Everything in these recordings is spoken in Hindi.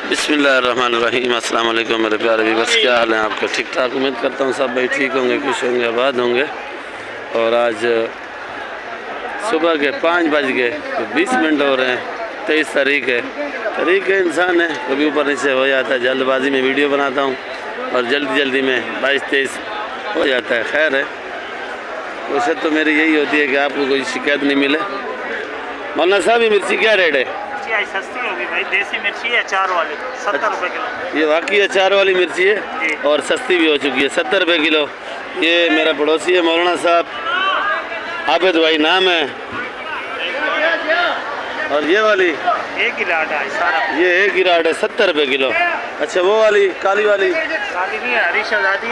बिस्मिल्लाहिर्रहमानिर्रहीम। अस्सलाम वालेकुम मेरे प्यारे व्यूअर्स, क्या हाल है आपका? ठीक ठाक, उम्मीद करता हूँ सब भाई ठीक होंगे, खुश होंगे, आबाद होंगे। और आज सुबह के 5 बज गए 20 मिनट हो रहे हैं। 23 तारीख है। तारीख है, इंसान है, कभी ऊपर नीचे हो जाता है। जल्दबाजी में वीडियो बनाता हूँ और जल्दी में 22-23 हो जाता है। खैर है, कोशिश तो मेरी यही होती है कि आपको कोई शिकायत नहीं मिले। मौलाना साहब, ये मिर्ची क्या रेट है? सस्ती होगी भाई, देसी मिर्ची है अचार वाली 70 रुपये किलो। ये वाकई अचार वाली मिर्ची है और सस्ती भी हो चुकी है, 70 रुपये किलो। ये मेरा पड़ोसी है मौलाना साहब, आबिद भाई नाम है। और ये वाली एक ही लाट है सारा, ये एक ही राट है, 70 रुपये किलो। अच्छा, वो वाली काली वाली? काली नहीं है, हरी शहजादी।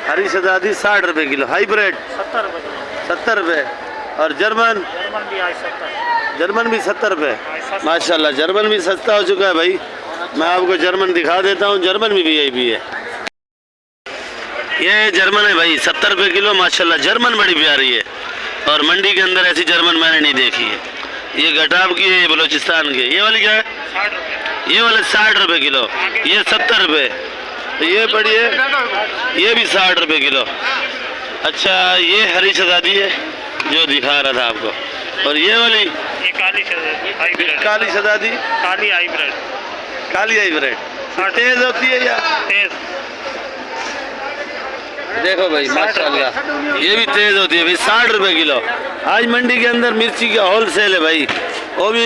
हरी शहजादी 60 रुपये किलो। हाईब्रिड 70 रुपये किलो। 70 रुपये। और जर्मन भी आज 70। जर्मन भी 70 रुपये। माशाल्लाह, जर्मन भी सस्ता हो चुका है भाई। मैं आपको जर्मन दिखा देता हूँ, जर्मन भी वीआईपी है। ये जर्मन है भाई, 70 रुपये किलो। माशाल्लाह, जर्मन बड़ी प्यारी है और मंडी के अंदर ऐसी जर्मन मैंने नहीं देखी है। ये घटाव की है, ये बलोचिस्तान की। ये वाली क्या है? 60 रुपये। ये वाले 60 रुपये किलो, ये 70 रुपये। तो ये बड़ी है, ये भी 60 रुपये किलो। अच्छा, ये हरी शहजादी है जो दिखा रहा था आपको। और ये वाली ये काली शहजादी हाइब्रिड। काली शहजादी, काली हाइब्रिड। काली हाइब्रिड तेज होती है या? तेज। देखो भाई माशाल्लाह, ये भी तेज होती है भाई। 60 रुपये किलो। आज मंडी के अंदर मिर्ची का होलसेल है भाई, वो भी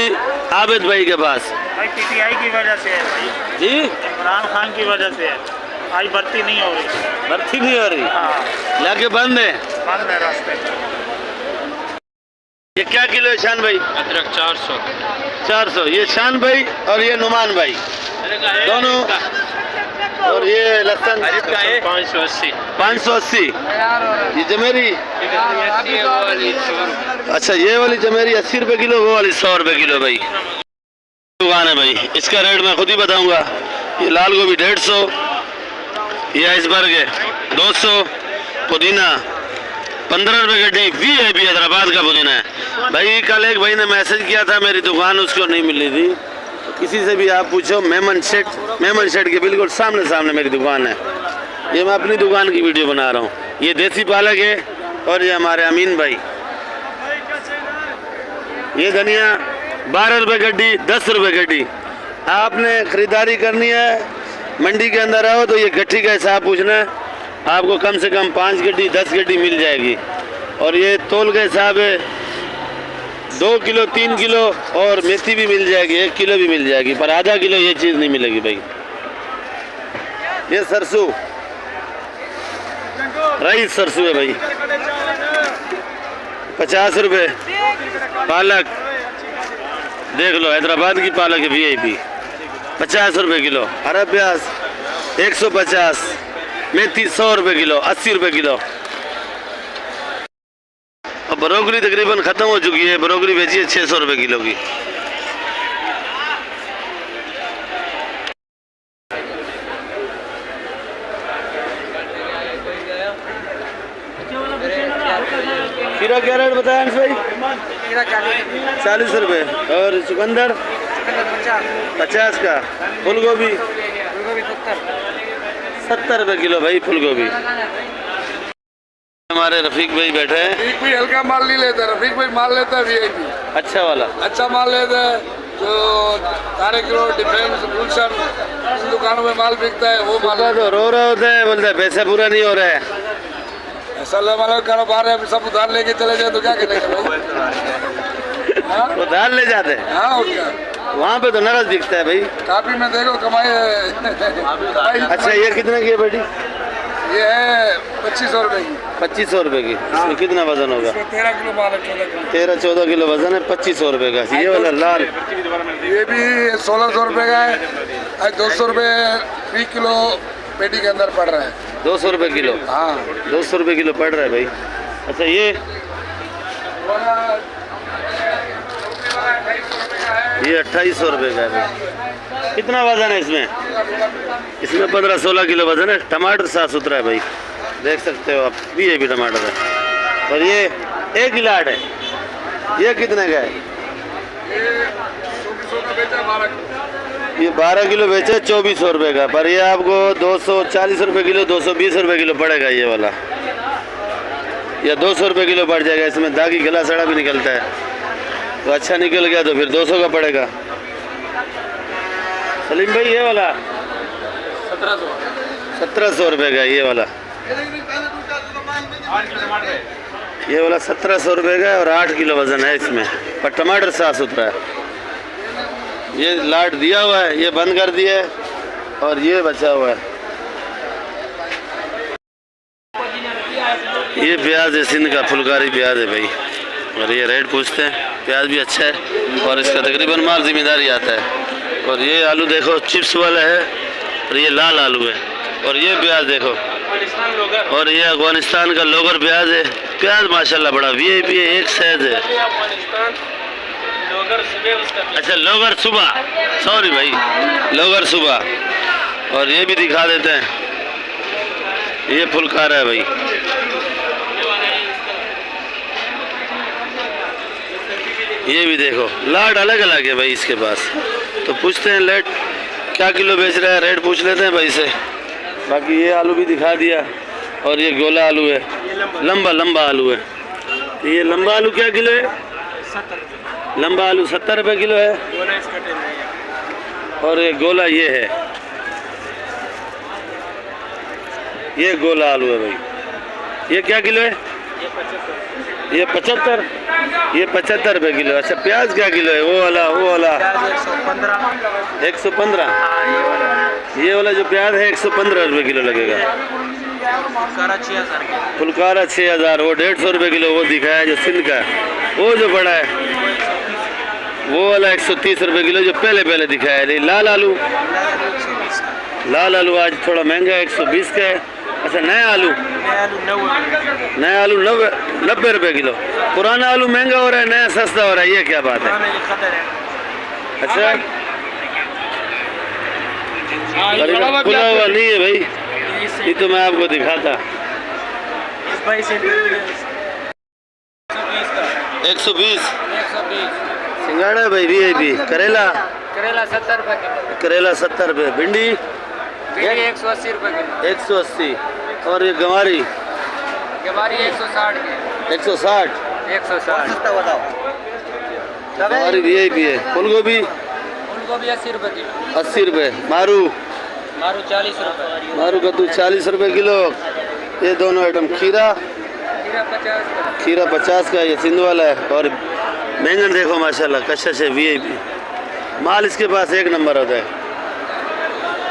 आबिद भाई के पास। भाई पीटीआई की वजह से है भाई जी, इमरान खान की वजह से है। आज भर्ती नहीं हो रही। भर्ती नहीं हो रही? हाँ, लाके बंद है, बंद है रास्ते। ये क्या किलो है शान भाई? अदरक 400। 400। ये शान भाई और ये नुमान भाई दोनों। और ये लहसुन 580। 580। ये जमेरी, अच्छा ये वाली जमेरी 80 रुपये किलो, वो वाली 100 रुपये किलो भाई। दुकान है भाई, इसका रेट मैं खुद ही बताऊंगा। ये लाल गोभी 150, ये आइसबर्ग है 200, पुदीना 15 रुपये गड्डी। वीआईपी हैदराबाद का पुदीना है भाई। कल एक भाई ने मैसेज किया था, मेरी दुकान उसको नहीं मिली थी। किसी से भी आप पूछो, मेमन शेड के बिल्कुल सामने मेरी दुकान है। ये मैं अपनी दुकान की वीडियो बना रहा हूँ। ये देसी पालक है और ये हमारे अमीन भाई। ये धनिया 12 रुपये गड्डी, 10 रुपये गड्डी। आपने खरीदारी करनी है, मंडी के अंदर आओ तो ये गट्ठी का हिसाब पूछना है, आपको कम से कम 5 गड्डी 10 गड्डी मिल जाएगी। और ये तोल का हिसाब है, 2 किलो 3 किलो और मेथी भी मिल जाएगी, 1 किलो भी मिल जाएगी, पर आधा किलो ये चीज़ नहीं मिलेगी भाई। ये सरसों, राइस सरसों है भाई, 50 रुपये। पालक देख लो, हैदराबाद की पालक है वीआईपी, 50 रुपये किलो। हरा प्याज 150, मेथी 100 रुपये किलो, 80 रुपये किलो। अब ब्रोकली तकरीबन ख़त्म हो चुकी है, ब्रोकली बेची है 600 रुपये किलो की। खीरा क्या रेट बताया अंश भाई? 40 रुपये। और चुकंदर 50 का। फूल गोभी 70 रुपये किलो भाई, फूल गोभी। हमारे रफीक भाई बैठे हैं। रफीक भाई हल्का माल नहीं लेता, रफीक भाई माल लेता है वीआईपी, अच्छा वाला, अच्छा माल लेता है। जो तारे रोड, डिफेंस, गुलशन, इन दुकानों में माल बिकता है वो माल। तो रो रहा होता है, बोलता है पैसा पूरा नहीं हो रहा है। ऐसा माल कारोबार है, सब उधार लेके चले जाए तो क्या करेंगे भाई? उधार ले जाते हैं। हाँ, और क्या, वहाँ पे तो नगद बिकता है भाई। काफी में देखो कमाई है। अच्छा, ये कितने की है बेटी? ये है 2500 रुपये की। 2500 रुपये की। इसमें कितना वजन होगा? 13 किलो माल है, 13-14 किलो वजन है, 2500 रुपये का। ये वाला लाल, ये भी 1600 रुपये का है। 200 रुपये फी किलो पेटी के अंदर पड़ रहा है। 200 रुपये किलो? हाँ, 200 रुपये किलो पड़ रहा है भाई। अच्छा, ये 2800 रुपये का है भाई। कितना वजन है इसमें? इसमें 15-16 किलो वजन है। टमाटर साफ सुथरा है भाई, देख सकते हो आप, ये भी टमाटर है। और ये 1 किलाट है, ये कितने का है? ये 12 किलो बेचे 2400 रुपये का, पर ये आपको 240 रुपये किलो 220 रुपये किलो पड़ेगा ये वाला, या 200 रुपये किलो पड़ जाएगा। इसमें दागी गला सड़ा भी निकलता है, तो अच्छा निकल गया तो फिर 200 का पड़ेगा। सलीम भाई ये वाला 1700 रुपये का, ये वाला 1700 रुपये का और 8 किलो वजन है इसमें, पर टमाटर साफ सुथरा है। ये लाट दिया हुआ है, ये बंद कर दिया है और ये बचा हुआ है। ये प्याज है सिंध का, फुलकारी प्याज है भाई, और ये रेट पूछते हैं। प्याज भी अच्छा है और इसका तकरीबन माल जिम्मेदारी आता है। और ये आलू देखो चिप्स वाला है, और ये लाल आलू है, और ये प्याज देखो, और ये अफगानिस्तान का लोगर प्याज है। प्याज माशाल्लाह बड़ा वीआईपी है, एक साइज है। अच्छा लोगर सुबह, सॉरी भाई, लोगर सुबह। और ये भी दिखा देते हैं, ये फुलकार है भाई। ये भी देखो, लाट अलग अलग है भाई इसके पास। तो पूछते हैं लेट क्या किलो बेच रहा है, रेट पूछ लेते हैं भाई से। बाकी ये आलू भी दिखा दिया, और ये गोला आलू है, लंबा लंबा आलू है। तो ये लंबा आलू क्या किलो है? 70 लंबा आलू 70 रुपये किलो है, और ये गोला ये है, ये गोला आलू है भाई। ये क्या किलो है? ये 75, ये 75 रुपये किलो। अच्छा प्याज क्या किलो है? वो वाला 115। ये वाला जो प्याज है 115 रुपये किलो लगेगा। फुलकारा 6000, वो 150 रुपये किलो वो दिखाया जो सिंध का। वो जो बड़ा है वो वाला 130 रुपये किलो जो पहले दिखाया है। लाल आलू आज थोड़ा महंगा है, 120 का है। अच्छा नया आलू 90 रुपये किलो। पुराना आलू महंगा हो रहा है, नया सस्ता हो रहा है, ये क्या बात है? अच्छा खुला हुआ नहीं है भाई, ये तो मैं आपको दिखाता। 120 सिंगाड़ा भाई वीआईपी। करेला 70 रुपये किलो। करेला 70 रुपये। भिंडी 180 रुपये किलो। 180। और ये गंवारी 160 के। 160 गंवारी वीआईपी है। फूलगोभी 80 रुपये किलो। 80 रुपये। मारू 40 रुपये। मारू कद्दू 40 रुपये किलो। ये दोनों आइटम। खीरा 50 का, ये सिंध वाला है। और बैंगन देखो माशाल्लाह कशिश है, वीआईपी माल इसके पास एक नंबर होता है।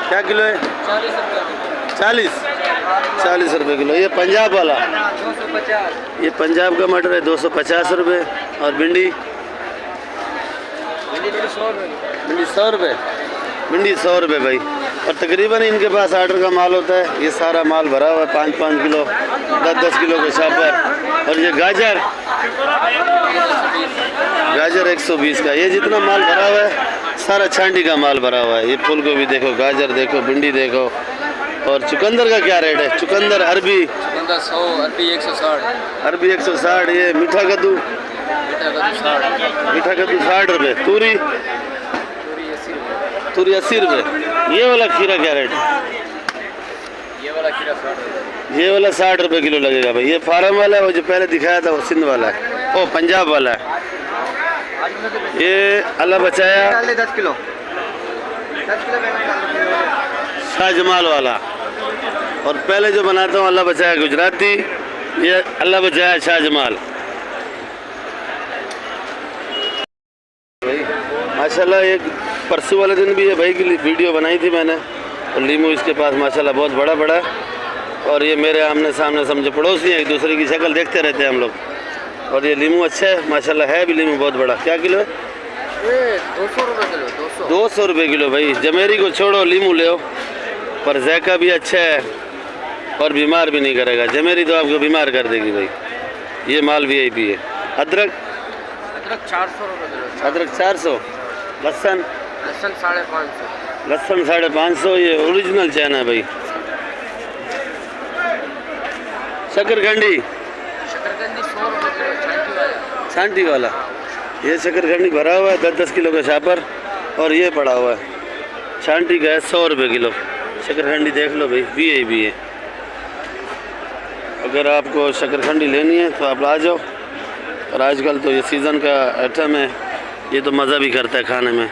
क्या किलो है? 40 रुपये किलो। ये पंजाब वाला 250। ये पंजाब का मटर है 250 रुपये। और भिंडी 100 रुपये। भिंडी 100 रुपये भाई। और तकरीबन इनके पास ऑर्डर का माल होता है। ये सारा माल भरा हुआ है 5-5 किलो 10-10 किलो के शापर। और ये गाजर 120 का। ये जितना माल भरा हुआ है सारा छांडी का माल भरा हुआ है। ये फूलगोभी देखो, गाजर देखो, भिंडी देखो। और चुकंदर का क्या रेट है? चुकंदर अरबी 100, अरबी 160। अरबी 160। ये मीठा कद्दू 60 रुपये। तूरी 80 रुपये। ये वाला खीरा क्या रेट है? ये वाला खीरा 60 रुपये। ये वाला 60 रुपये किलो लगेगा भाई। ये फार्म वाला है, वो जो पहले दिखाया था वो सिंध वाला है, वो पंजाब वाला है। ये अल्लाह बचाया 10 किलो। शाहजमाल वाला। और पहले जो बनाता हूँ अल्लाह बचाया गुजराती, ये अल्लाह बचाया शाहजमाल। माशाल्लाह एक परसों वाले दिन भी ये भाई की वीडियो बनाई थी मैंने। और लीमू इसके पास माशाल्लाह बहुत बड़ा बड़ा। और ये मेरे आमने सामने समझो पड़ोसी हैं, एक दूसरे की शक्ल देखते रहते हैं हम लोग। और ये लीमू अच्छा है माशाल्लाह, है भी लीमू बहुत बड़ा। क्या किलो है? 200 रुपये किलो। 200 रुपये किलो भाई। जमेरी को छोड़ो, लीमू ले आओ, पर जायका भी अच्छा है और बीमार भी नहीं करेगा। जमेरी तो आपको बीमार कर देगी भाई। ये माल वीआईपी है। अदरक 400 रुपये किलो। अदरक 400। लहसुन 550। लहसुन 550। ये ओरिजिनल चैन है भाई। शकरकंडी 100 रुपये किलो। छांटी वाला। ये शकरकंडी भरा हुआ है 10-10 किलो का शापर। और ये पड़ा हुआ है छांटी का है 100 रुपये किलो। शकरखंडी देख लो भाई, वीआईपी है। अगर आपको शकरखंडी लेनी है तो आप आ जाओ। और आजकल तो ये सीज़न का आइटम है, ये तो मज़ा भी करता है खाने में,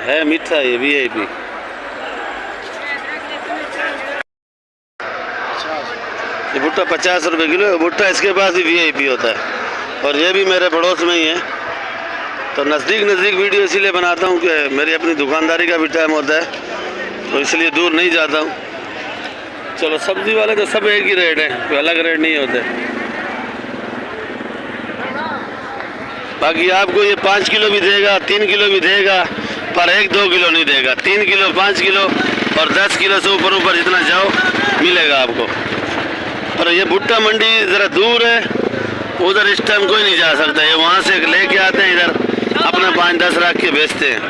है मीठा ये वीआईपी। ये भुट्टा 50 रुपये किलो है। भुट्टा इसके पास भी वीआईपी होता है और ये भी मेरे पड़ोस में ही है। तो नज़दीक वीडियो इसीलिए बनाता हूँ कि मेरी अपनी दुकानदारी का भी टाइम होता है, तो इसलिए दूर नहीं जाता हूँ। चलो सब्ज़ी वाले तो सब एक ही रेट है, कोई अलग रेट नहीं होते। बाकी आपको ये 5 किलो भी देगा, 3 किलो भी देगा, पर 1-2 किलो नहीं देगा। 3 किलो, 5 किलो और 10 किलो से ऊपर जितना जाओ मिलेगा आपको। पर ये भुट्टा मंडी ज़रा दूर है, उधर इस टाइम कोई नहीं जा सकता। ये वहाँ से लेके आते हैं, इधर अपना 5-10 रख के बेचते हैं।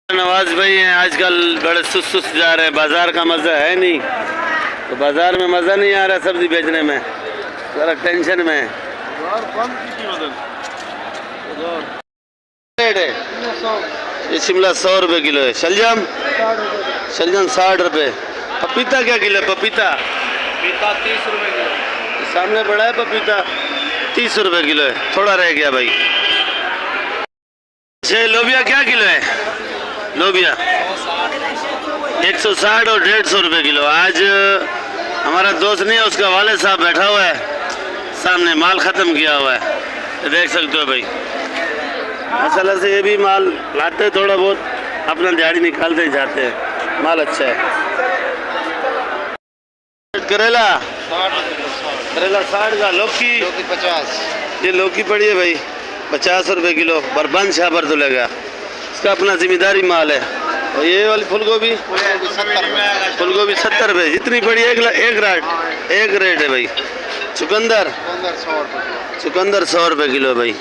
नवाज भाई हैं आजकल बड़े सुस्त जा रहे हैं, बाज़ार का मज़ा है नहीं, तो बाज़ार में मज़ा नहीं आ रहा सब्ज़ी बेचने में, ज़रा टेंशन में है। रेट है ये शिमला 100 रुपये किलो है। शलजम 60 रुपये। पपीता क्या किलो है? पपीता 30 रुपये किलो। सामने पड़ा है पपीता 30 रुपये किलो है, थोड़ा रह गया भाई। अच्छा लोबिया क्या किलो है? लोबिया 160 और 150 रुपये किलो। आज हमारा दोस्त नहीं है, उसका वाले साहब बैठा हुआ है सामने, माल ख़त्म किया हुआ है, देख सकते हो भाई। असल से ये भी माल लाते हैं, थोड़ा बहुत अपना दिहाड़ी निकालते ही जाते हैं, माल अच्छा है। करेला 60 का। लौकी 50। ये लौकी पड़ी है भाई 50 रुपये किलो, पर बंद छा पर तुलेगा, इसका अपना जिम्मेदारी माल है। और ये वाली फूलगोभी 70 रुपये, जितनी पड़ी एक रेट है भाई। चुकंदर 100 रुपये किलो भाई।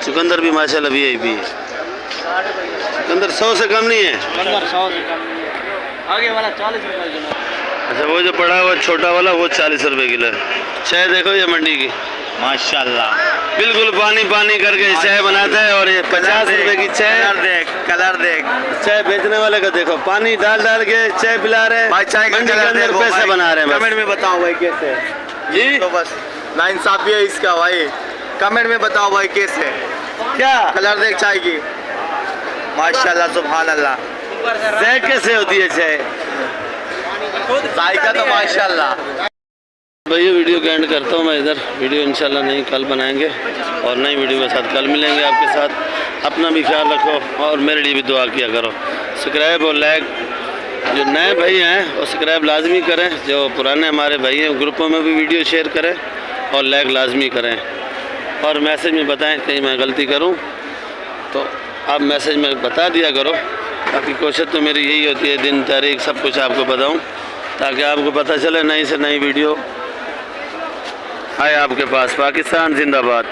चुकंदर भी माशाल्लाह वीआईपी है। चुकंदर 100 से कम नहीं है। आगे वाला 40 रुपये किलो। अच्छा वो जो पड़ा हुआ छोटा वाला वो 40 रुपये किलो है। चाय देखो ये मंडी की माशाल्लाह बिल्कुल पानी करके चाय बनाता है। और ये 50 रुपये की चाय, कलर देख। चाय बेचने वाले का देखो, पानी डाल के चाय पिला रहे हैं, मंडी के अंदर पैसा बना रहे हैं। कमेंट में बताओ भाई कैसे जी तो बस नाइंसाफी है इसका भाई। कमेंट में बताओ भाई कैसे, क्या कलर देख चाय की। माशाल्लाह सुभान अल्लाह। चाय कैसे होती है चाय? जायका तो माशाल्लाह। भाई ये वीडियो का एंड करता हूँ मैं इधर। वीडियो इंशाल्लाह नहीं कल बनाएंगे और नई वीडियो के साथ कल मिलेंगे आपके साथ। अपना भी ख्याल रखो और मेरे लिए भी दुआ किया करो। सब्सक्राइब और लाइक, जो नए भाई हैं वो सब्सक्राइब लाजमी करें, जो पुराने हमारे भाई हैं ग्रुपों में भी वीडियो शेयर करें और लाइक लाजमी करें। और मैसेज में बताएं कहीं मैं गलती करूं तो आप मैसेज में बता दिया करो। बाकी कोशिश तो मेरी यही होती है दिन तारीख सब कुछ आपको बताऊं, ताकि आपको पता चले नई से नई वीडियो आए आपके पास। पाकिस्तान जिंदाबाद।